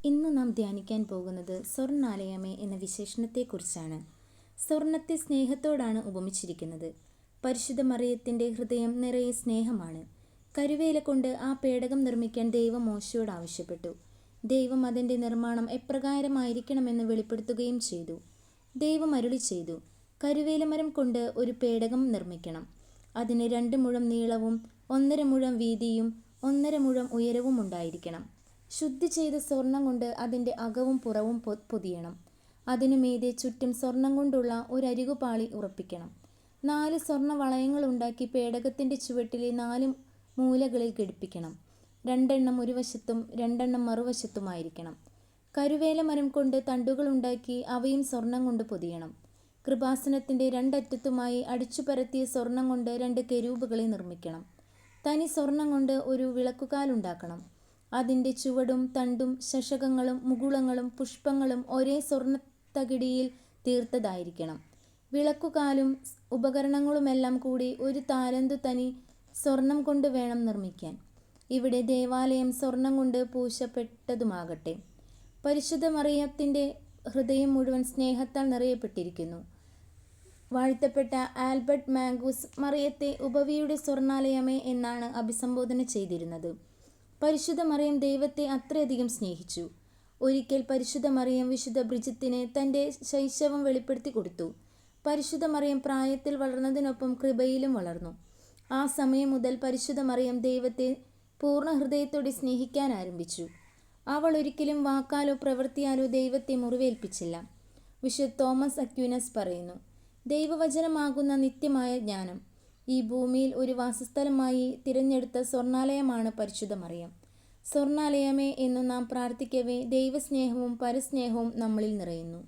ഇന്ന് നാം ധ്യാനിക്കാൻ പോകുന്നത് സ്വർണ്ണാലയമേ എന്ന വിശേഷണത്തെക്കുറിച്ചാണ്. സ്വർണത്തെ സ്നേഹത്തോടാണ് ഉപമിച്ചിരിക്കുന്നത്. പരിശുദ്ധ മറിയത്തിൻ്റെ ഹൃദയം നിറയെ സ്നേഹമാണ്. കരുവേല കൊണ്ട് ആ പേടകം നിർമ്മിക്കാൻ ദൈവം മോശയോട് ആവശ്യപ്പെട്ടു. ദൈവം അതിൻ്റെ നിർമ്മാണം എപ്രകാരമായിരിക്കണമെന്ന് വെളിപ്പെടുത്തുകയും ചെയ്തു. ദൈവം അരുളി ചെയ്തു, കരുവേലമരം കൊണ്ട് ഒരു പേടകം നിർമ്മിക്കണം. അതിന് 2 മുഴം നീളവും 1.5 മുഴം വീതിയും 1.5 മുഴം ഉയരവും ഉണ്ടായിരിക്കണം. ശുദ്ധി ചെയ്ത സ്വർണം കൊണ്ട് അതിൻ്റെ അകവും പുറവും പൊതിയണം. അതിനു മീതെ ചുറ്റും സ്വർണം കൊണ്ടുള്ള ഒരരികുപാളി ഉറപ്പിക്കണം. 4 സ്വർണ്ണ വളയങ്ങൾ ഉണ്ടാക്കി പേടകത്തിൻ്റെ ചുവട്ടിലെ 4 മൂലകളിൽ ഘടിപ്പിക്കണം. 2 എണ്ണം ഒരു വശത്തും 2 എണ്ണം മറുവശത്തുമായിരിക്കണം. കരുവേല മരം കൊണ്ട് തണ്ടുകൾ ഉണ്ടാക്കി അവയും സ്വർണം കൊണ്ട് പൊതിയണം. കൃപാസനത്തിൻ്റെ 2 അറ്റത്തുമായി അടിച്ചു പരത്തിയ സ്വർണം കൊണ്ട് 2 കെരൂബുകളെ നിർമ്മിക്കണം. തനി സ്വർണം കൊണ്ട് ഒരു വിളക്കുകാലുണ്ടാക്കണം. അതിൻ്റെ ചുവടും തണ്ടും ശശകങ്ങളും മുകുളങ്ങളും പുഷ്പങ്ങളും ഒരേ സ്വർണ്ണത്തകിടിയിൽ തീർത്തതായിരിക്കണം. വിളക്കുകാലും ഉപകരണങ്ങളുമെല്ലാം കൂടി 1 താലന്തു തനി സ്വർണം കൊണ്ട് വേണം നിർമ്മിക്കാൻ. ഇവിടെ ദേവാലയം സ്വർണം കൊണ്ട് പൂശപ്പെട്ടതുമാകട്ടെ. പരിശുദ്ധ മറിയത്തിൻ്റെ ഹൃദയം മുഴുവൻ സ്നേഹത്താൽ നിറയപ്പെട്ടിരിക്കുന്നു. വാഴ്ത്തപ്പെട്ട ആൽബർട്ട് മാംഗൂസ് മറിയത്തെ ഉപവിയുടെ സ്വർണ്ണാലയമേ എന്നാണ് അഭിസംബോധന ചെയ്തിരുന്നത്. പരിശുദ്ധ മറിയം ദൈവത്തെ അത്രയധികം സ്നേഹിച്ചു. ഒരിക്കൽ പരിശുദ്ധ മറിയം വിശുദ്ധ ബ്രിജിത്തിന് തൻ്റെ ശൈശവം വെളിപ്പെടുത്തി കൊടുത്തു. പരിശുദ്ധ മറിയം പ്രായത്തിൽ വളർന്നതിനൊപ്പം കൃപയിലും വളർന്നു. ആ സമയം മുതൽ പരിശുദ്ധ മറിയം ദൈവത്തെ പൂർണ്ണ ഹൃദയത്തോടെ സ്നേഹിക്കാൻ ആരംഭിച്ചു. അവൾ ഒരിക്കലും വാക്കാലോ പ്രവൃത്തിയാലോ ദൈവത്തെ മുറിവേൽപ്പിച്ചില്ല. വിശുദ്ധ തോമസ് അക്വീനസ് പറയുന്നു, ദൈവവചനമാകുന്ന നിത്യമായ ജ്ഞാനം ഈ ഭൂമിയിൽ ഒരു വാസസ്ഥലമായി തിരഞ്ഞെടുത്ത സ്വർണ്ണാലയമാണ് പരിശുദ്ധ മറിയം. സ്വർണ്ണാലയമേ എന്നു നാം പ്രാർത്ഥിക്കവേ ദൈവസ്നേഹവും പരസ്നേഹവും നമ്മളിൽ നിറയുന്നു.